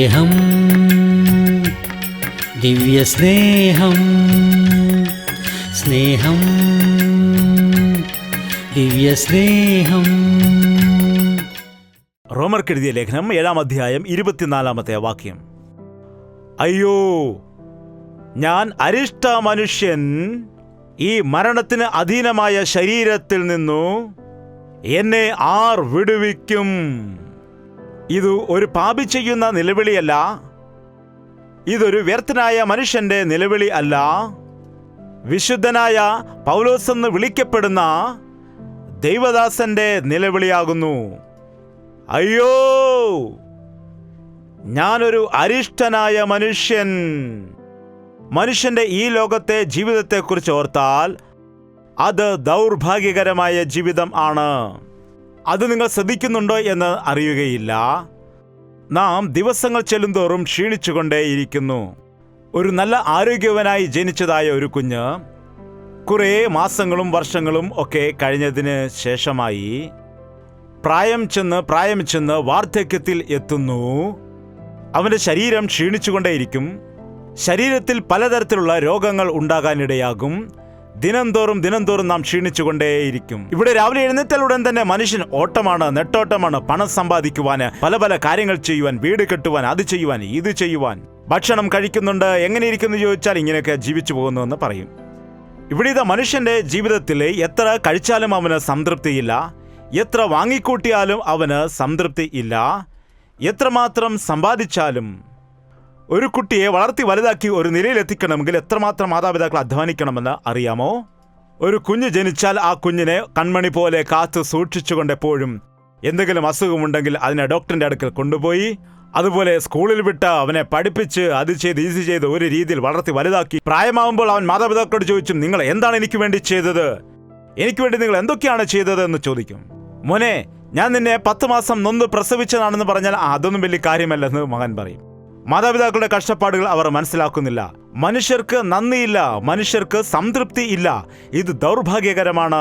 സ്നേഹം, ദിവ്യസ്നേഹം, സ്നേഹം, ദിവ്യസ്നേഹം. റോമർക്കെഴുതിയ ലേഖനം 7-ാം അധ്യായം 24-ാമത്തെ വാക്യം. അയ്യോ, ഞാൻ അരിഷ്ട മനുഷ്യൻ, ഈ മരണത്തിന് അധീനമായ ശരീരത്തിൽ നിന്നു എന്നെ ആർ വിടുവിക്കും? ഇത് ഒരു പാപി ചെയ്യുന്ന നിലവിളിയല്ല, ഇതൊരു വ്യർത്ഥനായ മനുഷ്യന്റെ നിലവിളി അല്ല, വിശുദ്ധനായ പൗലോസ് എന്ന് വിളിക്കപ്പെടുന്ന ദൈവദാസന്റെ നിലവിളിയാകുന്നു. അയ്യോ, ഞാനൊരു അരിഷ്ടനായ മനുഷ്യൻ. മനുഷ്യന്റെ ഈ ലോകത്തെ ജീവിതത്തെക്കുറിച്ച് ഓർത്താൽ അത് ദൗർഭാഗ്യകരമായ ജീവിതം ആണ്. അത് നിങ്ങൾ ശ്രദ്ധിക്കുന്നുണ്ടോ എന്ന് അറിയുകയില്ല. നാം ദിവസങ്ങൾ ചെല്ലുന്തോറും ക്ഷീണിച്ചുകൊണ്ടേയിരിക്കുന്നു. ഒരു നല്ല ആരോഗ്യവനായി ജനിച്ചതായ ഒരു കുഞ്ഞ് കുറേ മാസങ്ങളും വർഷങ്ങളും ഒക്കെ കഴിഞ്ഞതിന് ശേഷമായി പ്രായം ചെന്ന് വാർദ്ധക്യത്തിൽ എത്തുന്നു. അവൻ്റെ ശരീരം ക്ഷീണിച്ചുകൊണ്ടേയിരിക്കും. ശരീരത്തിൽ പലതരത്തിലുള്ള രോഗങ്ങൾ ഉണ്ടാകാനിടയാകും. ദിനംതോറും നാം ക്ഷീണിച്ചുകൊണ്ടേയിരിക്കും. ഇവിടെ രാവിലെ എഴുന്നേറ്റാലുടൻ തന്നെ മനുഷ്യൻ ഓട്ടമാണ്, നെട്ടോട്ടമാണ്. പണം സമ്പാദിക്കുവാൻ, പല പല കാര്യങ്ങൾ ചെയ്യുവാൻ, വീട് കെട്ടുവാൻ, അത് ചെയ്യുവാൻ, ഇത് ചെയ്യുവാൻ. ഭക്ഷണം കഴിക്കുന്നുണ്ട്. എങ്ങനെ ഇരിക്കുന്നു ചോദിച്ചാൽ ഇങ്ങനെയൊക്കെ ജീവിച്ചു പോകുന്നു എന്ന് പറയും. ഇവിടെ ഇതാ മനുഷ്യന്റെ ജീവിതത്തിൽ എത്ര കഴിച്ചാലും അവന് സംതൃപ്തിയില്ല, എത്ര വാങ്ങിക്കൂട്ടിയാലും അവന് സംതൃപ്തി ഇല്ല, എത്രമാത്രം സമ്പാദിച്ചാലും. ഒരു കുട്ടിയെ വളർത്തി വലുതാക്കി ഒരു നിലയിലെത്തിക്കണമെങ്കിൽ എത്രമാത്രം മാതാപിതാക്കൾ അധ്വാനിക്കണമെന്ന് അറിയാമോ? ഒരു കുഞ്ഞ് ജനിച്ചാൽ ആ കുഞ്ഞിനെ കൺമണി പോലെ കാത്തു സൂക്ഷിച്ചുകൊണ്ട് എപ്പോഴും എന്തെങ്കിലും അസുഖമുണ്ടെങ്കിൽ അതിനെ ഡോക്ടറിന്റെ അടുക്കൽ കൊണ്ടുപോയി, അതുപോലെ സ്കൂളിൽ വിട്ട് അവനെ പഠിപ്പിച്ച് അത് ചെയ്ത് ഒരു രീതിയിൽ വളർത്തി വലുതാക്കി പ്രായമാകുമ്പോൾ അവൻ മാതാപിതാക്കളോട് ചോദിച്ചും, നിങ്ങൾ എന്താണ് എനിക്ക് വേണ്ടി ചെയ്തത്? എനിക്ക് വേണ്ടി നിങ്ങൾ എന്തൊക്കെയാണ് ചെയ്തത് എന്ന് ചോദിക്കും. മോനെ, ഞാൻ നിന്നെ 10 മാസം നൊന്ത് പ്രസവിച്ചതാണെന്ന് പറഞ്ഞാൽ അതൊന്നും വലിയ കാര്യമല്ലെന്ന് മകൻ പറയും. മാതാപിതാക്കളുടെ കഷ്ടപ്പാടുകൾ അവർ മനസ്സിലാക്കുന്നില്ല. മനുഷ്യർക്ക് നന്ദിയില്ല, മനുഷ്യർക്ക് സംതൃപ്തി ഇല്ല. ഇത് ദൗർഭാഗ്യകരമാണ്.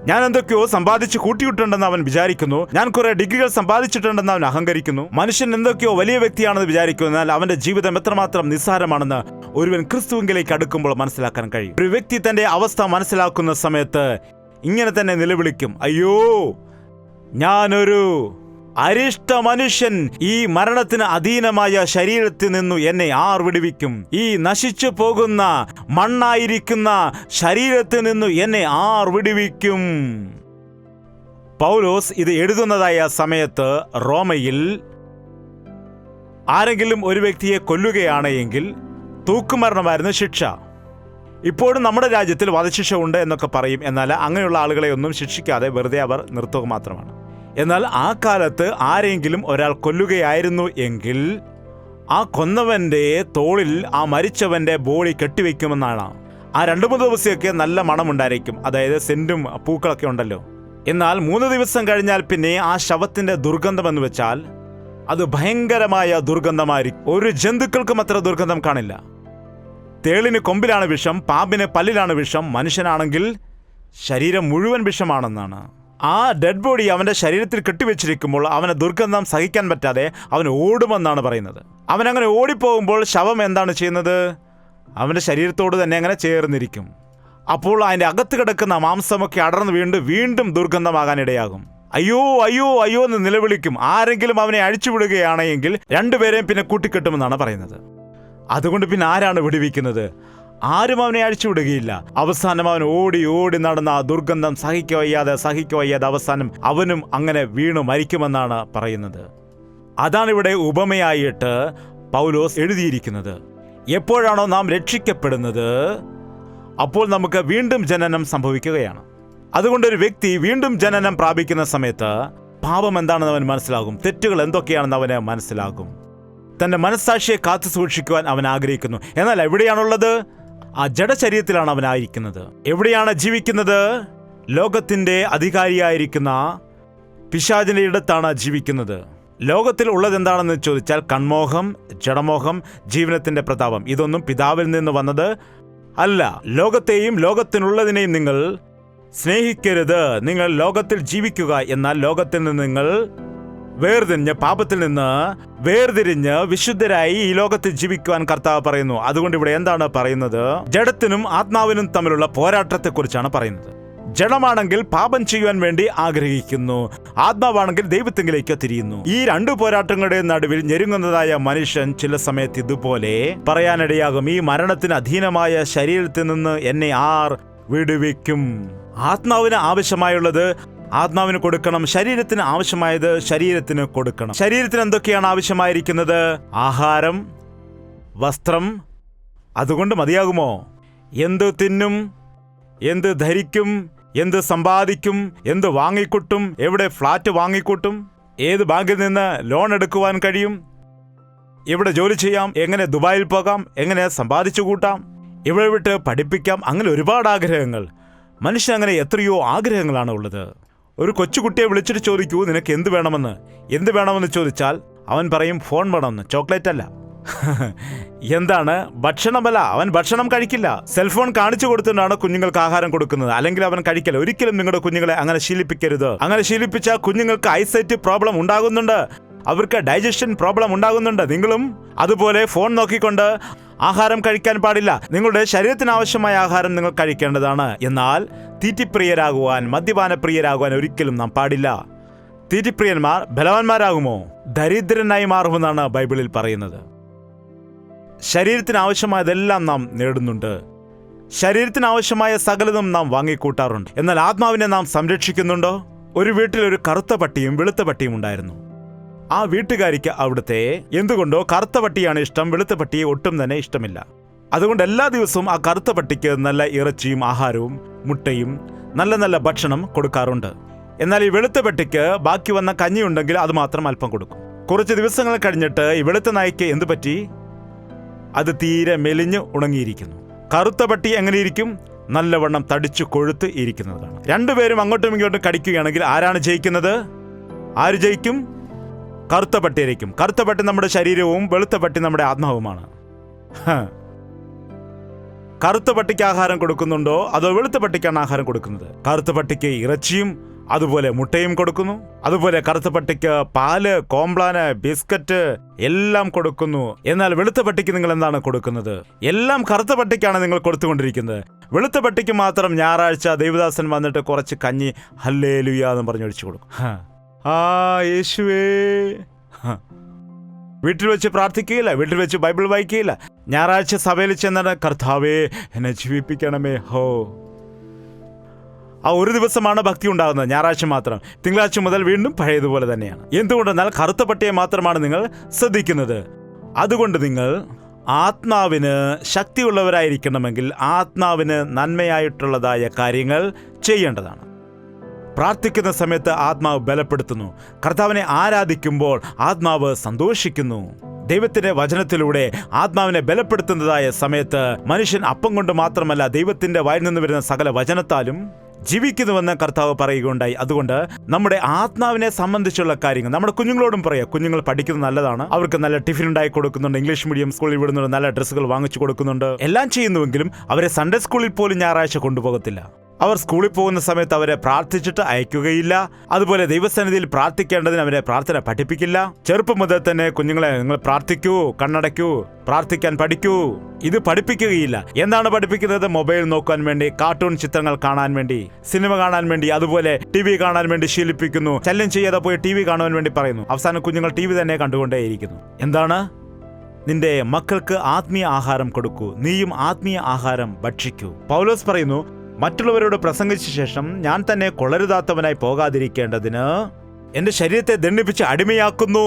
ഞാൻ എന്തൊക്കെയോ സമ്പാദിച്ച് കൂട്ടിയിട്ടുണ്ടെന്ന് അവൻ വിചാരിക്കുന്നു. ഞാൻ കുറെ ഡിഗ്രികൾ സമ്പാദിച്ചിട്ടുണ്ടെന്ന് അവൻ അഹങ്കരിക്കുന്നു. മനുഷ്യൻ എന്തൊക്കെയോ വലിയ വ്യക്തിയാണെന്ന് വിചാരിക്കുന്നു. എന്നാൽ അവന്റെ ജീവിതം എത്രമാത്രം നിസ്സാരമാണെന്ന് ഒരുവൻ ക്രിസ്തുവിലേക്ക് അടുക്കുമ്പോൾ മനസ്സിലാക്കാൻ കഴിയും. ഒരു വ്യക്തി തന്റെ അവസ്ഥ മനസ്സിലാക്കുന്ന സമയത്ത് ഇങ്ങനെ തന്നെ നിലവിളിക്കും, അയ്യോ, ഞാനൊരു അരിഷ്ട മനുഷ്യൻ, ഈ മരണത്തിന് അധീനമായ ശരീരത്തിൽ നിന്നു എന്നെ ആർ വിടുവിക്കും? ഈ നശിച്ചു പോകുന്ന മണ്ണായിരിക്കുന്ന ശരീരത്തിൽ നിന്നു എന്നെ ആർ വിടുവിക്കും? പൗലോസ് ഇത് എഴുതുന്നതായ സമയത്ത് റോമയിൽ ആരെങ്കിലും ഒരു വ്യക്തിയെ കൊല്ലുകയാണ് എങ്കിൽ തൂക്കുമരണമായിരുന്നു ശിക്ഷ. ഇപ്പോഴും നമ്മുടെ രാജ്യത്തിൽ വധശിക്ഷ ഉണ്ട് എന്നൊക്കെ പറയും. എന്നാൽ അങ്ങനെയുള്ള ആളുകളെ ഒന്നും ശിക്ഷിക്കാതെ വെറുതെ അവർ നിർത്തുക മാത്രമാണ്. എന്നാൽ ആ കാലത്ത് ആരെങ്കിലും ഒരാൾ കൊല്ലുകയായിരുന്നു എങ്കിൽ ആ കൊന്നവന്റെ തോളിൽ ആ മരിച്ചവന്റെ ബോഡി കെട്ടിവെക്കുമെന്നാണ്. ആ 2-3 ദിവസമൊക്കെ നല്ല മണമുണ്ടായിരിക്കും, അതായത് സെന്റും പൂക്കളൊക്കെ ഉണ്ടല്ലോ. എന്നാൽ 3 ദിവസം കഴിഞ്ഞാൽ പിന്നെ ആ ശവത്തിന്റെ ദുർഗന്ധം എന്ന് വെച്ചാൽ അത് ഭയങ്കരമായ ദുർഗന്ധമായിരിക്കും. ഒരു ജന്തുക്കൾക്കും അത്ര ദുർഗന്ധം കാണില്ല. തേളിന് കൊമ്പിലാണ് വിഷം, പാമ്പിന് പല്ലിലാണ് വിഷം, മനുഷ്യനാണെങ്കിൽ ശരീരം മുഴുവൻ വിഷമാണെന്നാണ്. ആ ഡെഡ് ബോഡി അവന്റെ ശരീരത്തിൽ കെട്ടിവെച്ചിരിക്കുമ്പോൾ അവന് ദുർഗന്ധം സഹിക്കാൻ പറ്റാതെ അവൻ ഓടുമെന്നാണ് പറയുന്നത്. അവനങ്ങനെ ഓടിപ്പോകുമ്പോൾ ശവം എന്താണ് ചെയ്യുന്നത്? അവന്റെ ശരീരത്തോട് തന്നെ അങ്ങനെ ചേർന്നിരിക്കും. അപ്പോൾ അതിൻ്റെ അകത്ത് കിടക്കുന്ന മാംസമൊക്കെ അടർന്ന് വീണ്ടും ദുർഗന്ധമാകാനിടയാകും. അയ്യോ അയ്യോ അയ്യോ എന്ന് നിലവിളിക്കും. ആരെങ്കിലും അവനെ അഴിച്ചുവിടുകയാണെങ്കിൽ 2 പേരെയും പിന്നെ കൂട്ടിക്കെട്ടുമെന്നാണ് പറയുന്നത്. അതുകൊണ്ട് പിന്നെ ആരാണ് വിടുവിക്കുന്നത്? ആരും അവനെ അഴിച്ചുവിടുകയില്ല. അവസാനം അവൻ ഓടി നടന്ന ആ ദുർഗന്ധം സഹിക്കവയ്യാതെ അവസാനം അവനും അങ്ങനെ വീണു മരിക്കുമെന്നാണ് പറയുന്നത്. അതാണ് ഇവിടെ ഉപമയായിട്ട് പൗലോസ് എഴുതിയിരിക്കുന്നത്. എപ്പോഴാണോ നാം രക്ഷിക്കപ്പെടുന്നത് അപ്പോൾ നമുക്ക് വീണ്ടും ജനനം സംഭവിക്കുകയാണ്. അതുകൊണ്ടൊരു വ്യക്തി വീണ്ടും ജനനം പ്രാപിക്കുന്ന സമയത്ത് പാപം എന്താണെന്ന് അവൻ മനസ്സിലാകും, തെറ്റുകൾ എന്തൊക്കെയാണെന്ന് അവന് മനസ്സിലാകും. തന്റെ മനസ്സാക്ഷിയെ കാത്തു സൂക്ഷിക്കുവാൻ അവൻ ആഗ്രഹിക്കുന്നു. എന്നാൽ എവിടെയാണുള്ളത്? ആ ജഡശരീരത്തിലാണ് അവനായിരിക്കുന്നത്. എവിടെയാണ് ജീവിക്കുന്നത്? ലോകത്തിന്റെ അധികാരിയായിരിക്കുന്ന പിശാചിന്റെ ഇടത്താണ് ജീവിക്കുന്നത്. ലോകത്തിൽ ഉള്ളത് എന്താണെന്ന് ചോദിച്ചാൽ കൺമോഹം, ജഡമോഹം, ജീവനത്തിന്റെ പ്രതാപം. ഇതൊന്നും പിതാവിൽ നിന്ന് വന്നത് അല്ല. ലോകത്തെയും ലോകത്തിനുള്ളതിനെയും നിങ്ങൾ സ്നേഹിക്കരുത്. നിങ്ങൾ ലോകത്തിൽ ജീവിക്കുക, എന്നാൽ ലോകത്തിൽ നിന്ന് നിങ്ങൾ വേർതിരിഞ്ഞ് പാപത്തിൽ നിന്ന് വേർതിരിഞ്ഞ് വിശുദ്ധരായി ഈ ലോകത്തിൽ ജീവിക്കുവാൻ കർത്താവ് പറയുന്നു. അതുകൊണ്ട് ഇവിടെ എന്താണ് പറയുന്നത്? ജഡത്തിനും ആത്മാവിനും തമ്മിലുള്ള പോരാട്ടത്തെക്കുറിച്ചാണ് പറയുന്നത്. ജഡമാണെങ്കിൽ പാപം ചെയ്യുവാൻ വേണ്ടി ആഗ്രഹിക്കുന്നു, ആത്മാവാണെങ്കിൽ ദൈവത്തിങ്കിലേക്ക് തിരിയുന്നു. ഈ രണ്ട് പോരാട്ടങ്ങളുടെ നടുവിൽ ഞെരുങ്ങുന്നതായ മനുഷ്യൻ ചില സമയത്ത് ഇതുപോലെ പറയാനിടയാകും: ഈ മരണത്തിന് അധീനമായ ശരീരത്തിൽ നിന്ന് എന്നെ ആർ വിടുവിക്കും? ആത്മാവിന് ആവശ്യമായുള്ളത് ആത്മാവിന് കൊടുക്കണം, ശരീരത്തിന് ആവശ്യമായത് ശരീരത്തിന് കൊടുക്കണം. ശരീരത്തിന് എന്തൊക്കെയാണ് ആവശ്യമായിരിക്കുന്നത്? ആഹാരം, വസ്ത്രം. അതുകൊണ്ട് മതിയാകുമോ? എന്ത് തിന്നും, എന്ത് ധരിക്കും, എന്ത് സമ്പാദിക്കും, എന്ത് വാങ്ങിക്കൂട്ടും, എവിടെ ഫ്ലാറ്റ് വാങ്ങിക്കൂട്ടും, ഏത് ബാങ്കിൽ നിന്ന് ലോൺ എടുക്കുവാൻ കഴിയും, എവിടെ ജോലി ചെയ്യാം, എങ്ങനെ ദുബായിൽ പോകാം, എങ്ങനെ സമ്പാദിച്ചു കൂട്ടാം, ഇവിടെ വിട്ട് പഠിപ്പിക്കാം. അങ്ങനെ ഒരുപാട് ആഗ്രഹങ്ങൾ. മനുഷ്യൻ അങ്ങനെ എത്രയോ ആഗ്രഹങ്ങളാണ് ഉള്ളത്. ഒരു കൊച്ചുകുട്ടിയെ വിളിച്ചിട്ട് ചോദിക്കൂ, നിനക്ക് എന്ത് വേണമെന്ന്. എന്ത് വേണമെന്ന് ചോദിച്ചാൽ അവൻ പറയും ഫോൺ വേണമെന്ന്, ചോക്ലേറ്റ് അല്ല. എന്താണ്? ഭക്ഷണമല്ല, അവൻ ഭക്ഷണം കഴിക്കില്ല. സെൽഫോൺ കാണിച്ചു കൊടുത്തുകൊണ്ടാണ് കുഞ്ഞുങ്ങൾക്ക് ആഹാരം കൊടുക്കുന്നത്, അല്ലെങ്കിൽ അവൻ കഴിക്കില്ല. ഒരിക്കലും നിങ്ങളുടെ കുഞ്ഞുങ്ങളെ അങ്ങനെ ശീലിപ്പിക്കരുത്. അങ്ങനെ ശീലിപ്പിച്ചാൽ കുഞ്ഞുങ്ങൾക്ക് ഐസൈറ്റ് പ്രോബ്ലം ഉണ്ടാകുന്നുണ്ട്, അവർക്ക് ഡൈജഷൻ പ്രോബ്ലം ഉണ്ടാകുന്നുണ്ട്. നിങ്ങളും അതുപോലെ ഫോൺ നോക്കിക്കൊണ്ട് ആഹാരം കഴിക്കാൻ പാടില്ല. നിങ്ങളുടെ ശരീരത്തിന് ആവശ്യമായ ആഹാരം നിങ്ങൾ കഴിക്കേണ്ടതാണ്. എന്നാൽ തീറ്റിപ്രിയരാകുവാൻ, മദ്യപാനപ്രിയരാകുവാൻ ഒരിക്കലും നാം പാടില്ല. തീറ്റിപ്രിയന്മാർ ബലവാന്മാരാകുമോ? ദരിദ്രനായി മാറുമെന്നാണ് ബൈബിളിൽ പറയുന്നത്. ശരീരത്തിന് ആവശ്യമായതെല്ലാം നാം നേടുന്നുണ്ട്, ശരീരത്തിന് ആവശ്യമായ സകലതും നാം വാങ്ങിക്കൂട്ടാറുണ്ട്. എന്നാൽ ആത്മാവിനെ നാം സംരക്ഷിക്കുന്നുണ്ടോ? ഒരു വീട്ടിൽ ഒരു കറുത്ത പട്ടിയും വെളുത്ത പട്ടിയും ഉണ്ടായിരുന്നു. ആ വീട്ടുകാരിക്ക് അവിടുത്തെ എന്തുകൊണ്ടോ കറുത്ത പട്ടിയാണ് ഇഷ്ടം, വെളുത്ത പട്ടിയെ ഒട്ടും തന്നെ ഇഷ്ടമില്ല. അതുകൊണ്ട് എല്ലാ ദിവസവും ആ കറുത്ത പട്ടിക്ക് നല്ല ഇറച്ചിയും ആഹാരവും മുട്ടയും നല്ല നല്ല ഭക്ഷണം കൊടുക്കാറുണ്ട്. എന്നാൽ ഈ വെളുത്ത പട്ടിക്ക് ബാക്കി വന്ന കഞ്ഞി ഉണ്ടെങ്കിൽ അത് മാത്രം അല്പം കൊടുക്കും. കുറച്ച് ദിവസങ്ങൾ കഴിഞ്ഞിട്ട് ഈ വെളുത്ത നായ്ക്ക് എന്തു പറ്റി? അത് തീരെ മെലിഞ്ഞ് ഉണങ്ങിയിരിക്കുന്നു. കറുത്ത പട്ടി എങ്ങനെയിരിക്കും? നല്ലവണ്ണം തടിച്ചു കൊഴുത്ത് ഇരിക്കുന്നതാണ്. രണ്ടുപേരും അങ്ങോട്ടും ഇങ്ങോട്ടും കടിക്കുകയാണെങ്കിൽ ആരാണ് ജയിക്കുന്നത്? ആര് ജയിക്കും? കറുത്ത പട്ടിയായിരിക്കും. കറുത്ത പട്ടി നമ്മുടെ ശരീരവും വെളുത്ത പട്ടി നമ്മുടെ ആത്മാവുമാണ്. കറുത്ത പട്ടിക്ക് ആഹാരം കൊടുക്കുന്നുണ്ടോ അതോ വെളുത്ത പട്ടിക്കാണ് ആഹാരം കൊടുക്കുന്നത്? കറുത്ത പട്ടിക്ക് ഇറച്ചിയും അതുപോലെ മുട്ടയും കൊടുക്കുന്നു. അതുപോലെ കറുത്ത പട്ടിക്ക് പാല്, കോംപ്ലാന്, ബിസ്ക്കറ്റ് എല്ലാം കൊടുക്കുന്നു. എന്നാൽ വെളുത്ത പട്ടിക്ക് നിങ്ങൾ എന്താണ് കൊടുക്കുന്നത്? എല്ലാം കറുത്ത പട്ടിക്കാണ് നിങ്ങൾ കൊടുത്തുകൊണ്ടിരിക്കുന്നത്. വെളുത്ത പട്ടിക്ക് മാത്രം ഞായറാഴ്ച ദൈവദാസൻ വന്നിട്ട് കുറച്ച് കഞ്ഞി ഹല്ലേലൂയ എന്ന് പറഞ്ഞ് ഒഴിച്ചു കൊടുക്കും. യേശുവേ. വീട്ടിൽ വെച്ച് പ്രാർത്ഥിക്കുകയില്ല, വീട്ടിൽ വെച്ച് ബൈബിൾ വായിക്കുകയില്ല. ഞായറാഴ്ച സഭയിൽ ചെന്നാണ് കർത്താവേ എന്നെ ജീവിപ്പിക്കണമേ. ആ ഒരു ദിവസമാണ് ഭക്തി ഉണ്ടാകുന്നത്, ഞായറാഴ്ച മാത്രം. തിങ്കളാഴ്ച മുതൽ വീണ്ടും പഴയതുപോലെ തന്നെയാണ്. എന്തുകൊണ്ടെന്നാൽ കറുത്ത പട്ടിയെ മാത്രമാണ് നിങ്ങൾ ശ്രദ്ധിക്കുന്നത്. അതുകൊണ്ട് നിങ്ങൾ ആത്മാവിന് ശക്തിയുള്ളവരായിരിക്കണമെങ്കിൽ ആത്മാവിന് നന്മയായിട്ടുള്ളതായ കാര്യങ്ങൾ ചെയ്യേണ്ടതാണ്. പ്രാർത്ഥിക്കുന്ന സമയത്ത് ആത്മാവ് ബലപ്പെടുത്തുന്നു. കർത്താവിനെ ആരാധിക്കുമ്പോൾ ആത്മാവ് സന്തോഷിക്കുന്നു. ദൈവത്തിന്റെ വചനത്തിലൂടെ ആത്മാവിനെ ബലപ്പെടുത്തുന്നതായ സമയത്ത് മനുഷ്യൻ അപ്പം കൊണ്ട് മാത്രമല്ല ദൈവത്തിന്റെ വായിൽ നിന്ന് വരുന്ന സകല വചനത്താലും ജീവിക്കുന്നുവെന്ന് കർത്താവ് പറയുകയുണ്ടായി. അതുകൊണ്ട് നമ്മുടെ ആത്മാവിനെ സംബന്ധിച്ചുള്ള കാര്യങ്ങൾ നമ്മുടെ കുഞ്ഞുങ്ങളോടും പറയാം. കുഞ്ഞുങ്ങൾ പഠിക്കുന്നത് നല്ലതാണ്, അവർക്ക് നല്ല ടിഫിൻ ഉണ്ടായി കൊടുക്കുന്നുണ്ട്, ഇംഗ്ലീഷ് മീഡിയം സ്കൂളിൽ വിടുന്നുണ്ട്, നല്ല ഡ്രസ്സുകൾ വാങ്ങിച്ചു കൊടുക്കുന്നുണ്ട്, എല്ലാം ചെയ്യുന്നുവെങ്കിലും അവരെ സൺഡേ സ്കൂളിൽ പോലും ഞായറാഴ്ച കൊണ്ടുപോകത്തില്ല. അവർ സ്കൂളിൽ പോകുന്ന സമയത്ത് അവരെ പ്രാർത്ഥിച്ചിട്ട് അയക്കുകയില്ല. അതുപോലെ ദൈവസന്നിധിയിൽ പ്രാർത്ഥിക്കേണ്ടതിന് അവരെ പ്രാർത്ഥന പഠിപ്പിക്കില്ല. ചെറുപ്പം മുതൽ തന്നെ കുഞ്ഞുങ്ങളെ നിങ്ങൾ പ്രാർത്ഥിക്കൂ, കണ്ണടയ്ക്കൂ, പ്രാർത്ഥിക്കാൻ പഠിക്കൂ, ഇത് പഠിപ്പിക്കുകയില്ല. എന്താണ് പഠിപ്പിക്കുന്നത്? മൊബൈൽ നോക്കാൻ വേണ്ടി, കാർട്ടൂൺ ചിത്രങ്ങൾ കാണാൻ വേണ്ടി, സിനിമ കാണാൻ വേണ്ടി, അതുപോലെ TV കാണാൻ വേണ്ടി ശീലിപ്പിക്കുന്നു. ശല്യം ചെയ്യാതെ പോയി TV കാണുവാൻ വേണ്ടി പറയുന്നു. അവസാനം കുഞ്ഞുങ്ങൾ TV തന്നെ കണ്ടുകൊണ്ടേയിരിക്കുന്നു. എന്താണ്? നിന്റെ മക്കൾക്ക് ആത്മീയ ആഹാരം കൊടുക്കൂ, നീയും ആത്മീയ ആഹാരം ഭക്ഷിക്കൂ. പൗലോസ് പറയുന്നു, മറ്റുള്ളവരോട് പ്രസംഗിച്ച ശേഷം ഞാൻ തന്നെ കൊളരുതാത്തവനായി പോകാതിരിക്കേണ്ടതിന് എന്റെ ശരീരത്തെ ദണ്ഡിപ്പിച്ച് അടിമയാക്കുന്നു.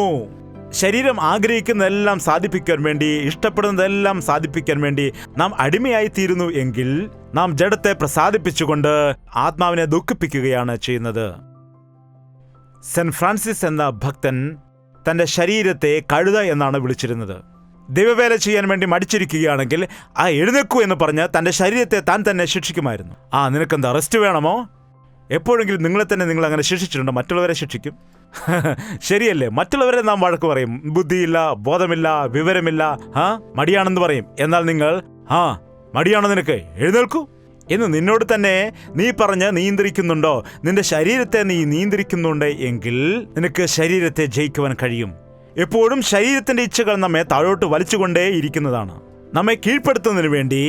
ശരീരം ആഗ്രഹിക്കുന്നതെല്ലാം സാധിപ്പിക്കാൻ വേണ്ടി, ഇഷ്ടപ്പെടുന്നതെല്ലാം സാധിപ്പിക്കാൻ വേണ്ടി നാം അടിമയായി തീരുന്നു എങ്കിൽ നാം ജഡത്തെ പ്രസാദിപ്പിച്ചുകൊണ്ട് ആത്മാവിനെ ദുഃഖിപ്പിക്കുകയാണ് ചെയ്യുന്നത്. സെന്റ് ഫ്രാൻസിസ് എന്ന ഭക്തൻ തന്റെ ശരീരത്തെ കഴുത എന്നാണ് വിളിച്ചിരുന്നത്. ദൈവവേല ചെയ്യാൻ വേണ്ടി മടിച്ചിരിക്കുകയാണെങ്കിൽ എഴുന്നേക്കൂ എന്ന് പറഞ്ഞ് തന്റെ ശരീരത്തെ താൻ തന്നെ ശിക്ഷിക്കുമായിരുന്നു. നിനക്കെന്താ റെസ്റ്റ് വേണമോ? എപ്പോഴെങ്കിലും നിങ്ങളെ തന്നെ നിങ്ങൾ അങ്ങനെ ശിക്ഷിച്ചിട്ടുണ്ടോ? മറ്റുള്ളവരെ ശിക്ഷിക്കും, ശരിയല്ലേ? മറ്റുള്ളവരെ നാം വഴക്ക് പറയും, ബുദ്ധിയില്ല, ബോധമില്ല, വിവരമില്ല, മടിയാണെന്ന് പറയും. എന്നാൽ നിങ്ങൾ മടിയാണോ നിനക്ക്, എഴുന്നേൽക്കൂ എന്ന് നിന്നോട് തന്നെ നീ പറഞ്ഞ് നിയന്ത്രിക്കുന്നുണ്ടോ? നിന്റെ ശരീരത്തെ നീ നിയന്ത്രിക്കുന്നുണ്ട് എങ്കിൽ നിനക്ക് ശരീരത്തെ ജയിക്കുവാൻ കഴിയും. എപ്പോഴും ശരീരത്തിന്റെ ഇച്ഛകൾ നമ്മെ താഴോട്ട് വലിച്ചുകൊണ്ടേയിരിക്കുന്നതാണ്. നമ്മെ കീഴ്പ്പെടുത്തുന്നതിന് വേണ്ടി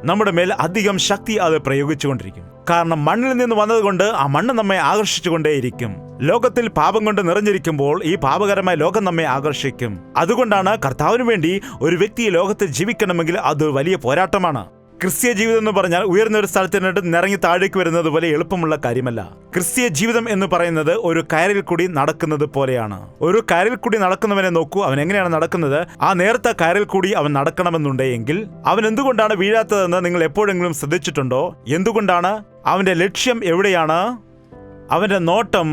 നമ്മുടെ മേൽ അധികം ശക്തി അത് പ്രയോഗിച്ചുകൊണ്ടിരിക്കും. കാരണം മണ്ണിൽ നിന്ന് വന്നതുകൊണ്ട് ആ മണ്ണ് നമ്മെ ആകർഷിച്ചുകൊണ്ടേയിരിക്കും. ലോകത്തിൽ പാപം കൊണ്ട് നിറഞ്ഞിരിക്കുമ്പോൾ ഈ പാപകരമായ ലോകം നമ്മെ ആകർഷിക്കും. അതുകൊണ്ടാണ് കർത്താവിന് വേണ്ടി ഒരു വ്യക്തി ലോകത്തിൽ ജീവിക്കണമെങ്കിൽ അത് വലിയ പോരാട്ടമാണ്. ക്രിസ്തീയ ജീവിതം എന്ന് പറഞ്ഞാൽ ഉയർന്ന ഒരു സ്ഥലത്ത് നിന്നിട്ട് നിറങ്ങി താഴേക്ക് വരുന്നത് പോലെ എളുപ്പമുള്ള കാര്യമല്ല. ക്രിസ്തീയ ജീവിതം എന്ന് പറയുന്നത് ഒരു കയറിൽ കൂടി നടക്കുന്നത് പോലെയാണ്. ഒരു കയറിൽ കൂടി നടക്കുന്നവനെ നോക്കൂ, അവൻ എങ്ങനെയാണ് നടക്കുന്നത്. ആ നേരത്തെ കയറിൽ കൂടി അവൻ നടക്കണമെന്നുണ്ടെങ്കിൽ അവൻ എന്തുകൊണ്ടാണ് വീഴാത്തതെന്ന് നിങ്ങൾ എപ്പോഴെങ്കിലും ശ്രദ്ധിച്ചിട്ടുണ്ടോ? എന്തുകൊണ്ടാണ്? അവന്റെ ലക്ഷ്യം എവിടെയാണ്? അവന്റെ നോട്ടം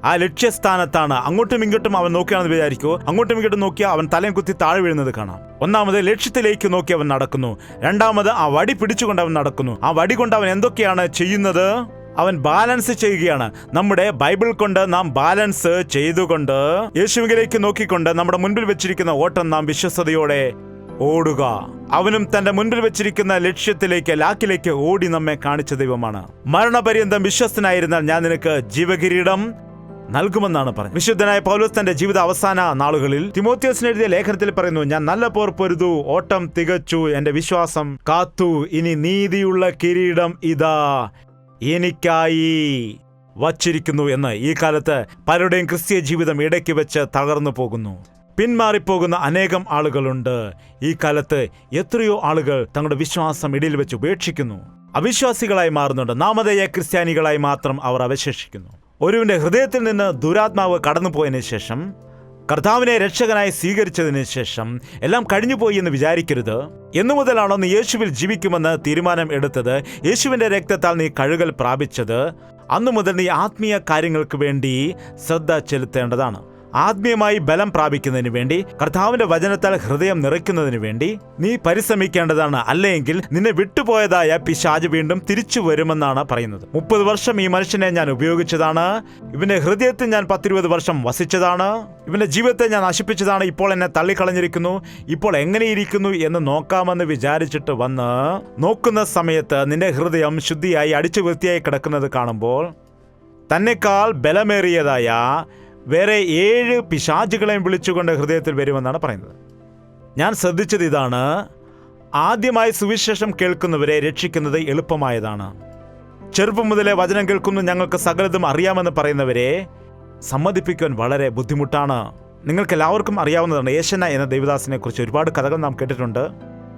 ആ ലക്ഷ്യസ്ഥാനത്താണ്. അങ്ങോട്ടും ഇങ്ങോട്ടും അവൻ നോക്കിയാണെന്ന് വിചാരിക്കൂ. അങ്ങോട്ടും ഇങ്ങോട്ടും നോക്കിയാൽ അവൻ തലയും കുത്തി താഴെ വീഴുന്നത് കാണാം. ഒന്നാമത് ലക്ഷ്യത്തിലേക്ക് നോക്കി അവൻ നടക്കുന്നു. രണ്ടാമത് ആ വടി പിടിച്ചുകൊണ്ട് അവൻ നടക്കുന്നു. ആ വടി കൊണ്ട് അവൻ എന്തൊക്കെയാണ് ചെയ്യുന്നത്? അവൻ ബാലൻസ് ചെയ്യുകയാണ്. നമ്മുടെ ബൈബിൾ കൊണ്ട് നാം ബാലൻസ് ചെയ്തുകൊണ്ട് യേശുവിലേക്ക് നോക്കിക്കൊണ്ട് നമ്മുടെ മുൻപിൽ വെച്ചിരിക്കുന്ന ഓട്ടം നാം വിശ്വസ്തയോടെ ഓടുക. അവനും തന്റെ മുൻപിൽ വെച്ചിരിക്കുന്ന ലക്ഷ്യത്തിലേക്ക്, ലാക്കിലേക്ക് ഓടി നമ്മെ കാണിച്ച ദൈവമാണ്. മരണപര്യന്തം വിശ്വസ്തനായിരുന്നാൽ ഞാൻ നിനക്ക് ജീവകിരീടം നൽകുമെന്നാണ് പറഞ്ഞത്. വിശുദ്ധനായ പൗലോസ് തന്റെ ജീവിത അവസാന നാളുകളിൽ തിമോത്തിയോസിന് എഴുതിയ ലേഖനത്തിൽ പറയുന്നു, ഞാൻ നല്ല പോർ പൊരുതു, ഓട്ടം തികച്ചു, എന്റെ വിശ്വാസം കാത്തു, ഇനി നീതിയുള്ള കിരീടം ഇതാ എനിക്കായി വച്ചിരിക്കുന്നു എന്ന്. ഈ കാലത്ത് പലരുടെയും ക്രിസ്തീയ ജീവിതം ഇടയ്ക്ക് വെച്ച് തകർന്നു പോകുന്നു. പിന്മാറിപ്പോകുന്ന അനേകം ആളുകളുണ്ട്. ഈ കാലത്ത് എത്രയോ ആളുകൾ തങ്ങളുടെ വിശ്വാസം ഇടയിൽ വെച്ച് ഉപേക്ഷിക്കുന്നു. അവിശ്വാസികളായി മാറുന്നുണ്ട്. നാമധേയ ക്രിസ്ത്യാനികളായി മാത്രം അവർ അവശേഷിക്കുന്നു. ഒരുവന്റെ ഹൃദയത്തിൽ നിന്ന് ദുരാത്മാവ് കടന്നുപോയതിനു ശേഷം, കർത്താവിനെ രക്ഷകനായി സ്വീകരിച്ചതിന് ശേഷം എല്ലാം കഴിഞ്ഞുപോയി എന്ന് വിചാരിക്കരുത്. എന്നു മുതലാണോ നീ യേശുവിൽ ജീവിക്കുമെന്ന് തീരുമാനം എടുത്തത്, യേശുവിന്റെ രക്തത്താൽ നീ കഴുകൽ പ്രാപിച്ചത്, അന്നു മുതൽ നീ ആത്മീയ കാര്യങ്ങൾക്ക് വേണ്ടി ശ്രദ്ധ ചെലുത്തേണ്ടതാണ്. ആത്മീയമായി ബലം പ്രാപിക്കുന്നതിന് വേണ്ടി, കർത്താവിന്റെ വചനത്താൽ ഹൃദയം നിറയ്ക്കുന്നതിന് വേണ്ടി നീ പരിശ്രമിക്കേണ്ടതാണ്. അല്ലെങ്കിൽ നിന്നെ വിട്ടുപോയതായ പിശാച് വീണ്ടും തിരിച്ചു വരുമെന്നാണ് പറയുന്നത്. 30 വർഷം ഈ മനുഷ്യനെ ഞാൻ ഉപയോഗിച്ചതാണ്. ഇവന്റെ ഹൃദയത്തിൽ ഞാൻ 10-20 വർഷം വസിച്ചതാണ്. ഇവന്റെ ജീവിതത്തെ ഞാൻ നശിപ്പിച്ചതാണ്. ഇപ്പോൾ എന്നെ തള്ളിക്കളഞ്ഞിരിക്കുന്നു. ഇപ്പോൾ എങ്ങനെയിരിക്കുന്നു എന്ന് നോക്കാമെന്ന് വിചാരിച്ചിട്ട് വന്ന് നോക്കുന്ന സമയത്ത് നിന്റെ ഹൃദയം ശുദ്ധിയായി അടിച്ചു വൃത്തിയായി കിടക്കുന്നത് കാണുമ്പോൾ തന്നെക്കാൾ ബലമേറിയതായ വേറെ 7 പിശാചുകളെയും വിളിച്ചുകൊണ്ട് ഹൃദയത്തിൽ വരുമെന്നാണ് പറയുന്നത്. ഞാൻ ശ്രദ്ധിച്ചത് ഇതാണ്, ആദ്യമായി സുവിശേഷം കേൾക്കുന്നവരെ രക്ഷിക്കുന്നത് എളുപ്പമായതാണ്. ചെറുപ്പം മുതലേ വചനം കേൾക്കുന്നു, ഞങ്ങൾക്ക് സകലതും അറിയാമെന്ന് പറയുന്നവരെ സമ്മതിപ്പിക്കുവാൻ വളരെ ബുദ്ധിമുട്ടാണ്. നിങ്ങൾക്ക് എല്ലാവർക്കും അറിയാവുന്നതാണ്, യേശന എന്ന ദേവദാസിനെ കുറിച്ച് ഒരുപാട് കഥകൾ നാം കേട്ടിട്ടുണ്ട്.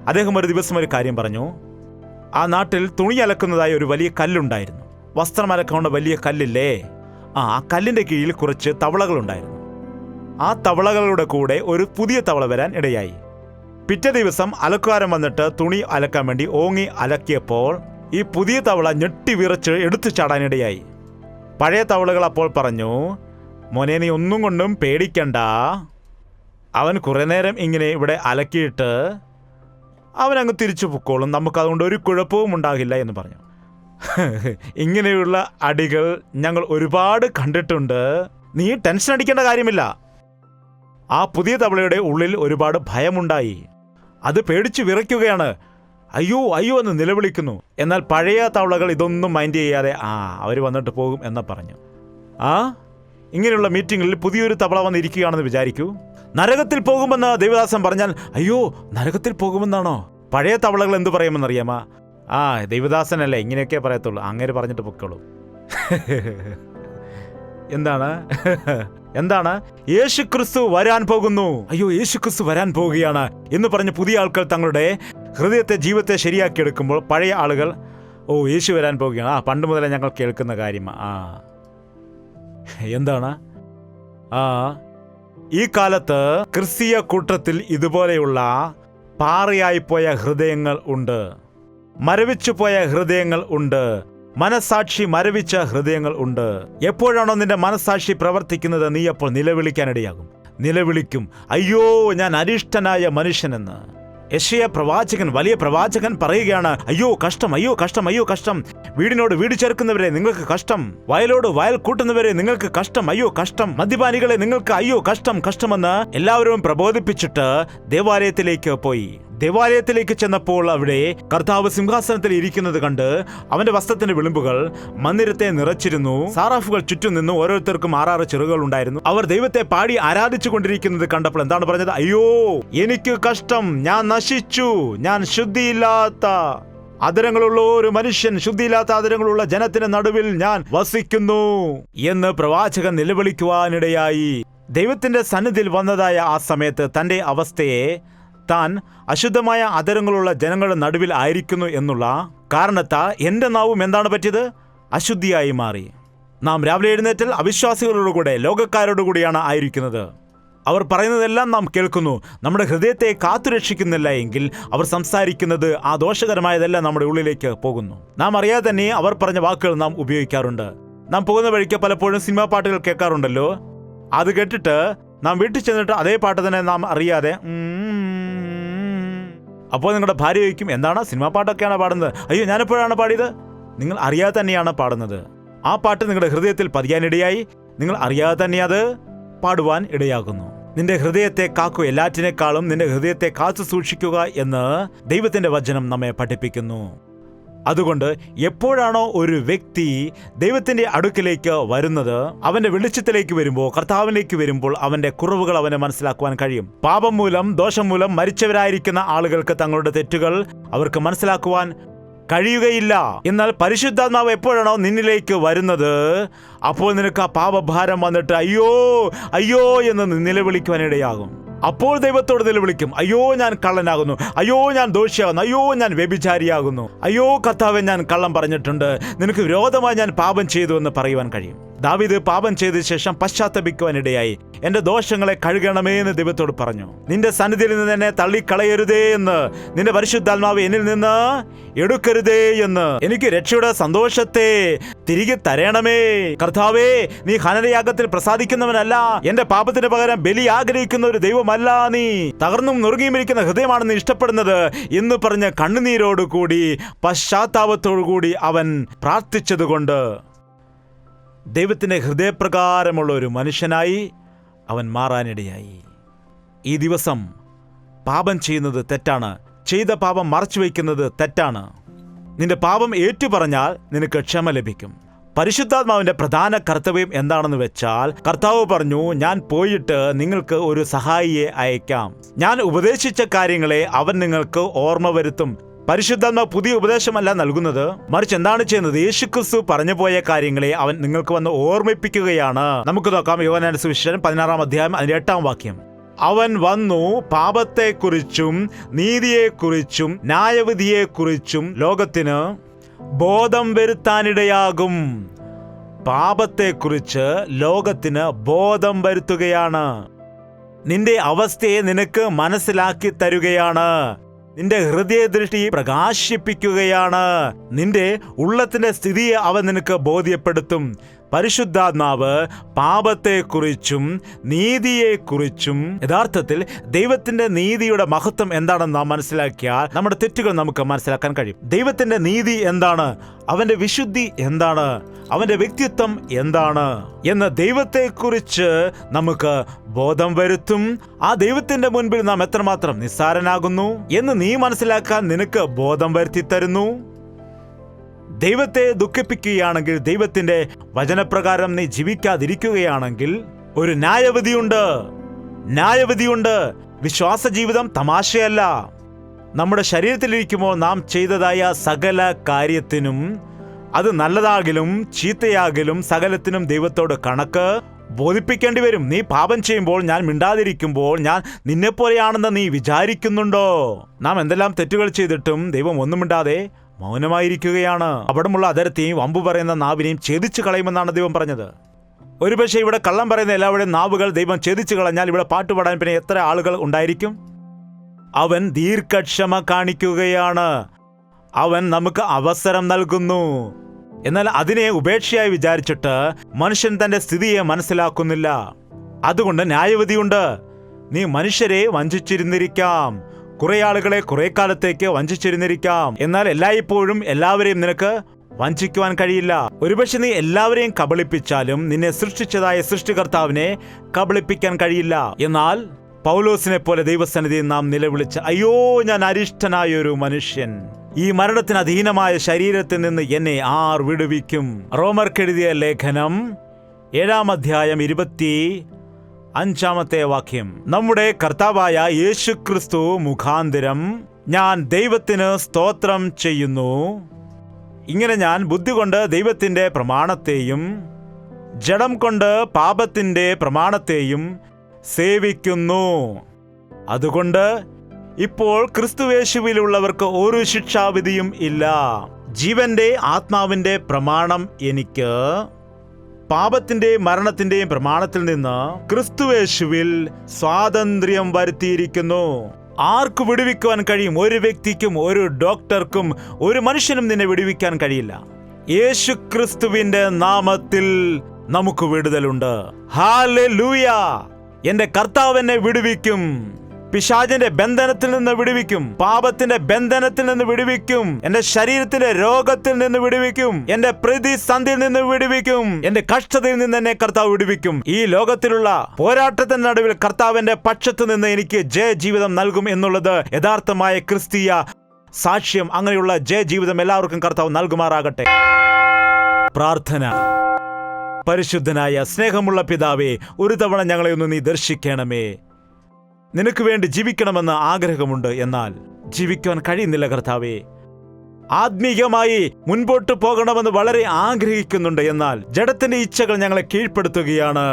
അദ്ദേഹം ഒരു ദിവസം ഒരു കാര്യം പറഞ്ഞു. ആ നാട്ടിൽ തുണി അലക്കുന്നതായ ഒരു വലിയ കല്ലുണ്ടായിരുന്നു. വസ്ത്രം അലക്കാവുന്ന വലിയ കല്ലില്ലേ, ആ കല്ലിൻ്റെ കീഴിൽ കുറച്ച് തവളകളുണ്ടായിരുന്നു. ആ തവളകളുടെ കൂടെ ഒരു പുതിയ തവള വരാൻ ഇടയായി. പിറ്റേ ദിവസം അലക്കുകാരൻ വന്നിട്ട് തുണി അലക്കാൻ വേണ്ടി ഓങ്ങി അലക്കിയപ്പോൾ ഈ പുതിയ തവള ഞെട്ടി വിറച്ച് എടുത്തു ചാടാനിടയായി. പഴയ തവളകൾ അപ്പോൾ പറഞ്ഞു, മോനെ നീ ഒന്നും കൊണ്ടും പേടിക്കണ്ട, അവൻ കുറേ നേരം ഇങ്ങനെ ഇവിടെ അലക്കിയിട്ട് അവനങ്ങ് തിരിച്ചു പൊക്കോളും, നമുക്കതുകൊണ്ട് ഒരു കുഴപ്പവും ഉണ്ടാകില്ല എന്ന് പറഞ്ഞു. ഇങ്ങനെയുള്ള അടികൾ ഞങ്ങൾ ഒരുപാട് കണ്ടിട്ടുണ്ട്. നീ ടെൻഷൻ അടിക്കേണ്ട കാര്യമില്ല. ആ പുതിയ തവളയുടെ ഉള്ളിൽ ഒരുപാട് ഭയമുണ്ടായി. അത് പേടിച്ചു വിറയ്ക്കുകയാണ്. അയ്യോ അയ്യോ എന്ന് നിലവിളിക്കുന്നു. എന്നാൽ പഴയ തവളകൾ ഇതൊന്നും മൈൻഡ് ചെയ്യാതെ അവർ വന്നിട്ട് പോകും എന്ന് പറഞ്ഞു. ഇങ്ങനെയുള്ള മീറ്റിങ്ങിൽ പുതിയൊരു തവള വന്നിരിക്കുകയാണെന്ന് വിചാരിക്കൂ. നരകത്തിൽ പോകുമെന്ന് ദേവദാസൻ പറഞ്ഞാൽ, അയ്യോ നരകത്തിൽ പോകുമെന്നാണോ? പഴയ തവളകൾ എന്തു പറയുമെന്നറിയാമോ? ദൈവദാസനല്ലേ ഇങ്ങനെയൊക്കെ പറയത്തുള്ളൂ, അങ്ങനെ പറഞ്ഞിട്ട് പൊക്കോളൂ. എന്താണ് യേശുക്രിസ്തു വരാൻ പോകുന്നു, അയ്യോ യേശുക്രിസ്തു വരാൻ പോവുകയാണ് എന്ന് പറഞ്ഞ് പുതിയ ആൾക്കാർ തങ്ങളുടെ ഹൃദയത്തെ, ജീവിതത്തെ ശരിയാക്കിയെടുക്കുമ്പോൾ പഴയ ആളുകൾ യേശു വരാൻ പോവുകയാണ്, പണ്ട് മുതലേ ഞങ്ങൾ കേൾക്കുന്ന കാര്യം. എന്താണ് ഈ കാലത്ത് ക്രിസ്തീയ കൂട്ടത്തിൽ ഇതുപോലെയുള്ള പാറയായിപ്പോയ ഹൃദയങ്ങൾ ഉണ്ട്, മരവിച്ചു പോയ ഹൃദയങ്ങൾ ഉണ്ട്, മനസാക്ഷി മരവിച്ച ഹൃദയങ്ങൾ ഉണ്ട്. എപ്പോഴാണോ നിന്റെ മനസാക്ഷി പ്രവർത്തിക്കുന്നത്, നീ അപ്പോൾ നിലവിളിക്കാനിടയാകും. നിലവിളിക്കും, അയ്യോ ഞാൻ അരിഷ്ടനായ മനുഷ്യനെന്ന്. യെശയ്യാ പ്രവാചകൻ, വലിയ പ്രവാചകൻ പറയുകയാണ്, അയ്യോ കഷ്ടം, അയ്യോ കഷ്ടം, അയ്യോ കഷ്ടം. വീടിനോട് വീട് ചേർക്കുന്നവരെ നിങ്ങൾക്ക് കഷ്ടം, വയലോട് വയൽ കൂട്ടുന്നവരെ നിങ്ങൾക്ക് കഷ്ടം, അയ്യോ കഷ്ടം, മദ്യപാനികളെ നിങ്ങൾക്ക് അയ്യോ കഷ്ടം കഷ്ടമെന്ന് എല്ലാവരും പ്രബോധിപ്പിച്ചിട്ട് ദേവാലയത്തിലേക്ക് പോയി. ദേവാലയത്തിലേക്ക് ചെന്നപ്പോൾ അവിടെ കർത്താവ് സിംഹാസനത്തിൽ ഇരിക്കുന്നത് കണ്ട് അവന്റെ വസ്ത്രത്തിന്റെ വിളിമ്പുകൾ മന്ദിരത്തെ നിറച്ചിരുന്നു. സാറാഫുകൾ ചുറ്റും നിന്ന് ഓരോരുത്തർക്കും 6 ചിറകുകൾ ഉണ്ടായിരുന്നു. അവർ ദൈവത്തെ പാടി ആരാധിച്ചു കൊണ്ടിരിക്കുന്നത് കണ്ടപ്പോൾ എന്താണ് പറഞ്ഞത്? അയ്യോ എനിക്ക് കഷ്ടം, ഞാൻ നശിച്ചു, ഞാൻ ശുദ്ധിയില്ലാത്ത ആദരങ്ങളുള്ള ഒരു മനുഷ്യൻ, ശുദ്ധിയില്ലാത്ത ആദരങ്ങളുള്ള ജനത്തിന് നടുവിൽ ഞാൻ വസിക്കുന്നു എന്ന് പ്രവാചകൻ നിലവിളിക്കുവാനിടയായി. ദൈവത്തിന്റെ സന്നിധിയിൽ വന്നതായ ആ സമയത്ത് തന്റെ അവസ്ഥയെ താൻ അശുദ്ധമായ ആദരങ്ങളുള്ള ജനങ്ങളുടെ നടുവിൽ ആയിരിക്കുന്നു എന്നുള്ള കാരണത്താൽ എന്റെ നാവും എന്താണ് പറ്റിയത്? അശുദ്ധിയായി മാറി. നാം രാവിലെ എഴുന്നേറ്റാൽ അവിശ്വാസികളോടുകൂടെ, ലോകക്കാരോടുകൂടിയാണ് ആയിരിക്കുന്നത്. അവർ പറയുന്നതെല്ലാം നാം കേൾക്കുന്നു. നമ്മുടെ ഹൃദയത്തെ കാത്തുരക്ഷിക്കുന്നില്ല എങ്കിൽ അവർ സംസാരിക്കുന്നത് ആ ദോഷകരമായതെല്ലാം നമ്മുടെ ഉള്ളിലേക്ക് പോകുന്നു. നാം അറിയാതെ തന്നെ അവർ പറഞ്ഞ വാക്കുകൾ നാം ഉപയോഗിക്കാറുണ്ട്. നാം പോകുന്ന വഴിക്ക് പലപ്പോഴും സിനിമാ പാട്ടുകൾ കേൾക്കാറുണ്ടല്ലോ. അത് കേട്ടിട്ട് നാം വീട്ടിൽ ചെന്നിട്ട് അതേ പാട്ട് തന്നെ നാം അറിയാതെ അപ്പോൾ നിങ്ങളുടെ ഭാര്യ ചോദിക്കും, എന്താണ് സിനിമാ പാട്ടൊക്കെയാണ് പാടുന്നത്? അയ്യോ ഞാനെപ്പോഴാണ് പാടിയത്? നിങ്ങൾ അറിയാതെ തന്നെയാണ് പാടുന്നത്. ആ പാട്ട് നിങ്ങളുടെ ഹൃദയത്തിൽ പതിയാനിടയായി നിങ്ങൾ അറിയാതെ തന്നെ അത് പാടുവാൻ ഇടയാകുന്നു. നിന്റെ ഹൃദയത്തെ കാക്കുക, എല്ലാറ്റിനേക്കാളും നിന്റെ ഹൃദയത്തെ കാത്തു സൂക്ഷിക്കുക എന്ന് ദൈവത്തിന്റെ വചനം നമ്മെ പഠിപ്പിക്കുന്നു. അതുകൊണ്ട് എപ്പോഴാണോ ഒരു വ്യക്തി ദൈവത്തിന്റെ അടുക്കിലേക്ക് വരുന്നത്, അവന്റെ വെളിച്ചത്തിലേക്ക് വരുമ്പോൾ, കർത്താവിലേക്ക് വരുമ്പോൾ അവന്റെ കുറവുകൾ അവനെ മനസ്സിലാക്കുവാൻ കഴിയും. പാപം മൂലം, ദോഷം മൂലം മരിച്ചവരായിരിക്കുന്ന ആളുകൾക്ക് തങ്ങളുടെ തെറ്റുകൾ അവർക്ക് മനസ്സിലാക്കുവാൻ കഴിയുകയില്ല. എന്നാൽ പരിശുദ്ധാത്മാവ് എപ്പോഴാണോ നിന്നിലേക്ക് വരുന്നത്, അപ്പോൾ നിനക്ക് ആ പാപഭാരം വന്നിട്ട് അയ്യോ അയ്യോ എന്ന് നിലവിളിക്കുവാനിടയാകും. അപ്പോൾ ദൈവത്തോട് നിലവിളിക്കും, അയ്യോ ഞാൻ കള്ളനാകുന്നു, അയ്യോ ഞാൻ ദോഷിയാകുന്നു, അയ്യോ ഞാൻ വ്യഭിചാരിയാകുന്നു, അയ്യോ കർത്താവേ ഞാൻ കള്ളം പറഞ്ഞിട്ടുണ്ട്, നിനക്ക് വിരോധമായി ഞാൻ പാപം ചെയ്തു എന്ന് പറയുവാൻ കഴിയും. ദാവീദ് പാപം ചെയ്ത ശേഷം പശ്ചാത്തപിക്കുവാനിടയായി. എന്റെ ദോഷങ്ങളെ കഴുകണമേ എന്ന് ദൈവത്തോട് പറഞ്ഞു. നിന്റെ സന്നിധിയിൽ നിന്ന് എന്നെ തള്ളിക്കളയരുതേ എന്ന്, നിന്റെ പരിശുദ്ധാത്മാവ് എന്നിൽ നിന്ന് എടുക്കരുതേ എന്ന്, എനിക്ക് രക്ഷയുടെ സന്തോഷത്തെ തിരികെ തരണമേ. കർത്താവേ നീ ഹനനയാഗത്തിൽ പ്രസാദിക്കുന്നവനല്ല, എന്റെ പാപത്തിന് പകരം ബലി ആഗ്രഹിക്കുന്ന ഒരു ദൈവമല്ല നീ, തകർന്നും നുറുകിയുമിരിക്കുന്ന ഹൃദയമാണ് നീ ഇഷ്ടപ്പെടുന്നത് എന്ന് പറഞ്ഞ് കണ്ണുനീരോടുകൂടി പശ്ചാത്താപത്തോടുകൂടി അവൻ പ്രാർത്ഥിച്ചതുകൊണ്ട് ദൈവത്തിന്റെ ഹൃദയപ്രകാരമുള്ള ഒരു മനുഷ്യനായി അവൻ മാറാനിടയായി. ഈ ദിവസം പാപം ചെയ്യുന്നത് തെറ്റാണ്, ചെയ്ത പാപം മറച്ചു വയ്ക്കുന്നത് തെറ്റാണ്. നിന്റെ പാപം ഏറ്റുപറഞ്ഞാൽ നിനക്ക് ക്ഷമ ലഭിക്കും. പരിശുദ്ധാത്മാവിന്റെ പ്രധാന കർത്തവ്യം എന്താണെന്ന് വെച്ചാൽ, കർത്താവ് പറഞ്ഞു, ഞാൻ പോയിട്ട് നിങ്ങൾക്ക് ഒരു സഹായിയെ അയക്കാം, ഞാൻ ഉപദേശിച്ച കാര്യങ്ങളെ അവൻ നിങ്ങൾക്ക് ഓർമ്മ വരുത്തും. പരിശുദ്ധാത്മാവ് പുതിയ ഉപദേശമല്ല നൽകുന്നത്, മറിച്ച് എന്താണ് ചെയ്യുന്നത്? യേശുക്രിസ്തു പറഞ്ഞു പോയ കാര്യങ്ങളെ അവൻ നിങ്ങൾക്ക് വന്ന് ഓർമ്മിപ്പിക്കുകയാണ്. നമുക്ക് നോക്കാം യോഹന്നാന്റെ സുവിശേഷം 16-ാം അധ്യായം 8-ാം വാക്യം. അവൻ വന്നു പാപത്തെക്കുറിച്ചും നീതിയെക്കുറിച്ചും ന്യായവിധിയെക്കുറിച്ചും ലോകത്തിന് ബോധം വരുത്താനിടയാകും. പാപത്തെക്കുറിച്ച് ലോകത്തിന് ബോധം വരുത്തുകയാണ്. നിന്റെ അവസ്ഥയെ നിനക്ക് മനസ്സിലാക്കി തരുകയാണ്. നിന്റെ ഹൃദയദൃഷ്ടി പ്രകാശിപ്പിക്കുകയാണ്. നിന്റെ ഉള്ളത്തിന്റെ സ്ഥിതിയെ അവൻ നിനക്ക് ബോധ്യപ്പെടുത്തും. പരിശുദ്ധാത്മാവ് പാപത്തെക്കുറിച്ചും നീതിയെക്കുറിച്ചും, യഥാർത്ഥത്തിൽ ദൈവത്തിന്റെ നീതിയുടെ മഹത്വം എന്താണെന്ന് നാം മനസ്സിലാക്കിയാൽ നമ്മുടെ തെറ്റുകൾ നമുക്ക് മനസ്സിലാക്കാൻ കഴിയും. ദൈവത്തിന്റെ നീതി എന്താണ്, അവന്റെ വിശുദ്ധി എന്താണ്, അവന്റെ വ്യക്തിത്വം എന്താണ് എന്ന് ദൈവത്തെക്കുറിച്ച് നമുക്ക് ബോധം വരുത്തും. ആ ദൈവത്തിന്റെ മുൻപിൽ നാം എത്രമാത്രം നിസ്സാരനാകുന്നു എന്ന് നീ മനസ്സിലാക്കാൻ നിനക്ക് ബോധം വരുത്തി തരുന്നു. ദൈവത്തെ ദുഃഖിപ്പിക്കുകയാണെങ്കിൽ, ദൈവത്തിന്റെ വചനപ്രകാരം നീ ജീവിക്കാതിരിക്കുകയാണെങ്കിൽ ഒരു ന്യായവിധിയുണ്ട്. വിശ്വാസ ജീവിതം തമാശയല്ല. നമ്മുടെ ശരീരത്തിലിരിക്കുമ്പോൾ നാം ചെയ്തതായ സകല കാര്യത്തിനും, അത് നല്ലതാകിലും ചീത്തയാകിലും സകലത്തിനും ദൈവത്തോട് കണക്ക് ബോധിപ്പിക്കേണ്ടി വരും. നീ പാപം ചെയ്യുമ്പോൾ, ഞാൻ മിണ്ടാതിരിക്കുമ്പോൾ ഞാൻ നിന്നെപ്പോലെയാണെന്ന് നീ വിചാരിക്കുന്നുണ്ടോ? നാം എന്തെല്ലാം തെറ്റുകൾ ചെയ്തിട്ടും ദൈവം ഒന്നും മിണ്ടാതെ മൗനമായിരിക്കുകയാണ്. അവിടമുള്ള അധരത്തെയും വമ്പു പറയുന്ന നാവിനെയും ഛേദിച്ചു കളയുമെന്നാണ് ദൈവം പറഞ്ഞത്. ഒരുപക്ഷെ ഇവിടെ കള്ളം പറയുന്ന എല്ലാവരുടെയും നാവുകൾ ദൈവം ഛേദിച്ചു കളഞ്ഞാൽ ഇവിടെ പാട്ടുപാടാൻ പിന്നെ എത്ര ആളുകൾ ഉണ്ടായിരിക്കും? അവൻ ദീർഘക്ഷമ കാണിക്കുകയാണ്. അവൻ നമുക്ക് അവസരം നൽകുന്നു. എന്നാൽ അതിനെ ഉപേക്ഷയായി വിചാരിച്ചിട്ട് മനുഷ്യൻ തന്റെ സ്ഥിതിയെ മനസ്സിലാക്കുന്നില്ല. അതുകൊണ്ട് ന്യായവിധിയുണ്ട്. നീ മനുഷ്യരെ വഞ്ചിച്ചിരുന്നിരിക്കാം, കുറെ ആളുകളെ കുറെ കാലത്തേക്ക് വഞ്ചിച്ചിരുന്നിരിക്കാം. എന്നാൽ എല്ലായ്പ്പോഴും എല്ലാവരെയും നിനക്ക് വഞ്ചിക്കുവാൻ കഴിയില്ല. ഒരുപക്ഷെ നീ എല്ലാവരെയും കബളിപ്പിച്ചാലും നിന്നെ സൃഷ്ടിച്ചതായ സൃഷ്ടികർത്താവിനെ കബളിപ്പിക്കാൻ കഴിയില്ല. എന്നാൽ പൗലോസിനെ പോലെ ദൈവസന്നിധിയിൽ നാം നിലവിളിച്ച്, അയ്യോ, ഞാൻ അരിഷ്ടനായ ഒരു മനുഷ്യൻ, ഈ മരണത്തിന് അധീനമായ ശരീരത്തിൽ നിന്ന് എന്നെ ആർ വിടുവിക്കും? റോമർക്കെഴുതിയ ലേഖനം 7-ാം അധ്യായം 25-ാമത്തെ വാക്യം. നമ്മുടെ കർത്താവായ യേശുക്രിസ്തു മുഖാന്തരം ഞാൻ ദൈവത്തിന് സ്തോത്രം ചെയ്യുന്നു. ഇങ്ങനെ ഞാൻ ബുദ്ധി കൊണ്ട് ദൈവത്തിന്റെ പ്രമാണത്തെയും ജഡം കൊണ്ട് പാപത്തിന്റെ പ്രമാണത്തെയും സേവിക്കുന്നു. അതുകൊണ്ട് ഇപ്പോൾ ക്രിസ്തുയേശുവിലുള്ളവർക്ക് ഒരു ശിക്ഷാവിധിയും ഇല്ല. ജീവന്റെ ആത്മാവിന്റെ പ്രമാണം എനിക്ക് പാപത്തിന്റെയും മരണത്തിന്റെയും പ്രമാണത്തിൽ നിന്ന് ക്രിസ്തുയേശുവിൽ സ്വാതന്ത്ര്യം വരുത്തിയിരിക്കുന്നു. ആർക്ക് വിടുവിക്കുവാൻ കഴിയും? ഒരു വ്യക്തിക്കും, ഒരു ഡോക്ടർക്കും, ഒരു മനുഷ്യനും നിന്നെ വിടുവിക്കാൻ കഴിയില്ല. യേശുക്രിസ്തുവിന്റെ നാമത്തിൽ നമുക്ക് വിടുതലുണ്ട്. ഹല്ലേലൂയ! എന്റെ കർത്താവ് എന്നെ വിടുവിക്കും. പിശാചിന്റെ ബന്ധനത്തിൽ നിന്ന് വിടുവിക്കും. പാപത്തിന്റെ ബന്ധനത്തിൽ നിന്ന് വിടുവിക്കും. എന്റെ ശരീരത്തിലെ രോഗത്തിൽ നിന്ന് വിടുവിക്കും. എന്റെ പ്രതിസന്ധിയിൽ നിന്ന് വിടുവിക്കും. എന്റെ കഷ്ടതയിൽ നിന്ന് എന്നെ കർത്താവ് വിടുവിക്കും. ഈ ലോകത്തിലുള്ള പോരാട്ടത്തിന്റെ നടുവിൽ കർത്താവിന്റെ പക്ഷത്ത് നിന്ന് എനിക്ക് ജയജീവിതം നൽകും എന്നുള്ളത് യഥാർത്ഥമായ ക്രിസ്തീയ സാക്ഷ്യം. അങ്ങനെയുള്ള ജയജീവിതം എല്ലാവർക്കും കർത്താവ് നൽകുമാറാകട്ടെ. പ്രാർത്ഥന. പരിശുദ്ധനായ സ്നേഹമുള്ള പിതാവേ, ഒരു തവണ ഞങ്ങളെ ഒന്ന് നീ ദർശിക്കണമേ. നിനക്ക് വേണ്ടി ജീവിക്കണമെന്ന് ആഗ്രഹമുണ്ട്, എന്നാൽ ജീവിക്കുവാൻ കഴിയുന്നില്ല കർത്താവേ. ആത്മീയമായി മുൻപോട്ട് പോകണമെന്ന് വളരെ ആഗ്രഹിക്കുന്നുണ്ട്, എന്നാൽ ജഡത്തിന്റെ ഇച്ഛകൾ ഞങ്ങളെ കീഴ്പ്പെടുത്തുകയാണ്.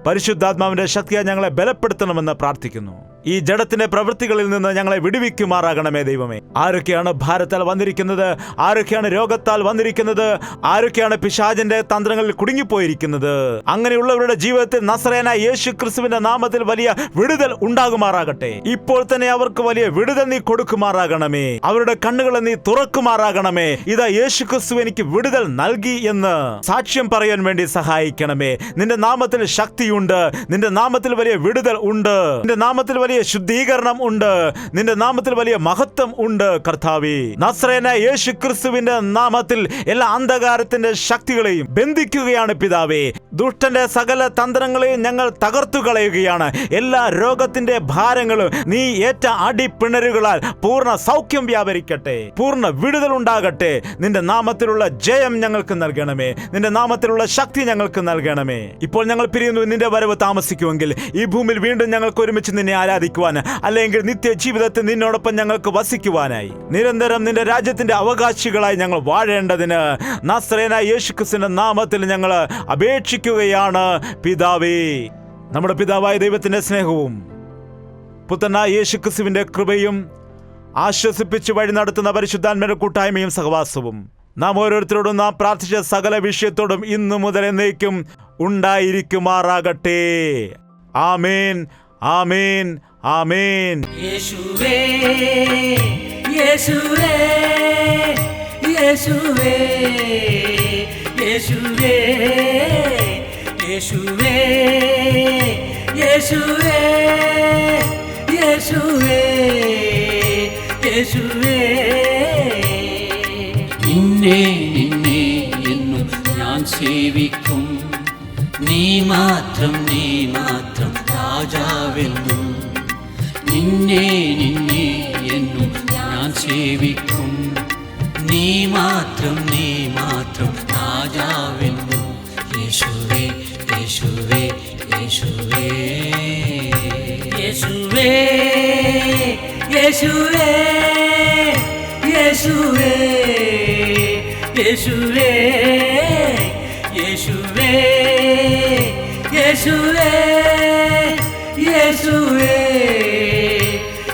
പരിശുദ്ധാത്മാവിന്റെ ശക്തിയാൽ ഞങ്ങളെ ബലപ്പെടുത്തണമെന്ന് പ്രാർത്ഥിക്കുന്നു. ഈ ജഡത്തിന്റെ പ്രവൃത്തികളിൽ നിന്ന് ഞങ്ങളെ വിടുവിക്കുമാറാകണമേ ദൈവമേ. ആരൊക്കെയാണ് ഭാരത്താൽ വന്നിരിക്കുന്നത്? ആരൊക്കെയാണ് രോഗത്താൽ വന്നിരിക്കുന്നത്? ആരൊക്കെയാണ് പിശാചിന്റെ തന്ത്രങ്ങളിൽ കുടുങ്ങിപ്പോയിരിക്കുന്നത്? അങ്ങനെയുള്ളവരുടെ ജീവിതത്തിൽ നസറേനായ യേശുക്രിസ്തുവിന്റെ നാമത്തിൽ വലിയ വിടുതൽ ഉണ്ടാകുമാറാകട്ടെ. ഇപ്പോൾ തന്നെ അവർക്ക് വലിയ വിടുതൽ നീ കൊടുക്കുമാറാകണമേ. അവരുടെ കണ്ണുകളെ നീ തുറക്കുമാറാകണമേ. ഇതാ യേശുക്രിസ്തു എനിക്ക് വിടുതൽ നൽകി എന്ന് സാക്ഷ്യം പറയാൻ വേണ്ടി സഹായിക്കണമേ. നിന്റെ നാമത്തിൽ ശക്തിയുണ്ട്. നിന്റെ നാമത്തിൽ വലിയ വിടുതൽ ഉണ്ട്. നിന്റെ നാമത്തിൽ വലിയ ശുദ്ധീകരണം ഉണ്ട്. നിന്റെ നാമത്തിൽ വലിയ മഹത്വം ഉണ്ട് കർത്താവേ. നസറേനായ യേശുക്രിസ്തുവിന്റെ നാമത്തിൽ എല്ലാ അന്ധകാരത്തിന്റെ ശക്തികളെയും ബന്ധിക്കുകയാണ് പിതാവേ. ദുഷ്ടന്റെ സകല തന്ത്രങ്ങളെയും ഞങ്ങൾ തകർത്തു കളയുകയാണ്. എല്ലാ രോഗത്തിന്റെ ഭാരങ്ങളും നീ ഏറ്റ അടിപ്പിണരുകളാൽ പൂർണ്ണ സൗഖ്യം വ്യാപരിക്കട്ടെ. പൂർണ്ണ വിടുതൽ ഉണ്ടാകട്ടെ. നിന്റെ നാമത്തിലുള്ള ജയം ഞങ്ങൾക്ക് നൽകണമേ. നിന്റെ നാമത്തിലുള്ള ശക്തി ഞങ്ങൾക്ക് നൽകണമേ. ഇപ്പോൾ ഞങ്ങൾ പിരിയുന്നു. നിന്റെ വരവ് താമസിക്കുമെങ്കിൽ ഈ ഭൂമിയിൽ വീണ്ടും ഞങ്ങൾക്ക് ഒരുമിച്ച് നിന്നെ ആരാധിക്കുവാൻ, അല്ലെങ്കിൽ നിത്യജീവിതത്തിൽ നിന്നോടൊപ്പം ഞങ്ങൾക്ക് വസിക്കുവാനായി നിരന്തരം നിന്റെ രാജ്യത്തിന്റെ അവകാശികളായി ഞങ്ങൾ വാഴേണ്ടതിന് നസറേനായ യേശുക്രിസ്തുവിന്റെ നാമത്തിൽ ഞങ്ങൾ അപേക്ഷിക്കുകയാണ് പിതാവേ. നമ്മുടെ പിതാവായ ദൈവത്തിന്റെ സ്നേഹവും പുത്രനായ യേശുക്രിസ്തുവിന്റെ കൃപയും ആശ്വസിപ്പിച്ച് വഴി നടത്തുന്ന പരിശുദ്ധാത്മാവിന്റെ കൂട്ടായ്മയും സഹവാസവും നാം ഓരോരുത്തരോടും നാം പ്രാർത്ഥിച്ച സകല വിഷയത്തോടും ഇന്നു മുതൽ എന്നേക്കും ഉണ്ടായിരിക്കുമാറാകട്ടെ. ആമേൻ, ആമേൻ, ആമേൻ. യേശുവേ, യേശുവേ, യേശുവേ, യേശുവേ, യേശുവേ, യേശുവേ, യേശുവേ, യേശുവേ. നിന്നെ നിന്നെ എന്നും ഞാൻ സേവിക്കും. നീ മാത്രം രാജാവെന്നും. നിന്നെ നിന്നെ എന്നും ഞാൻ സേവിക്കും. നീ മാത്രം രാജാവെന്നും. യേശുവേ, യേശുവേ, യേശുവേ, യേശുവേ, യേശുവേ, യേശുവേ, യേശുവേ, യേശുവേ, യേശുവേ, യേശുവേ,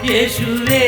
യേശുവേ.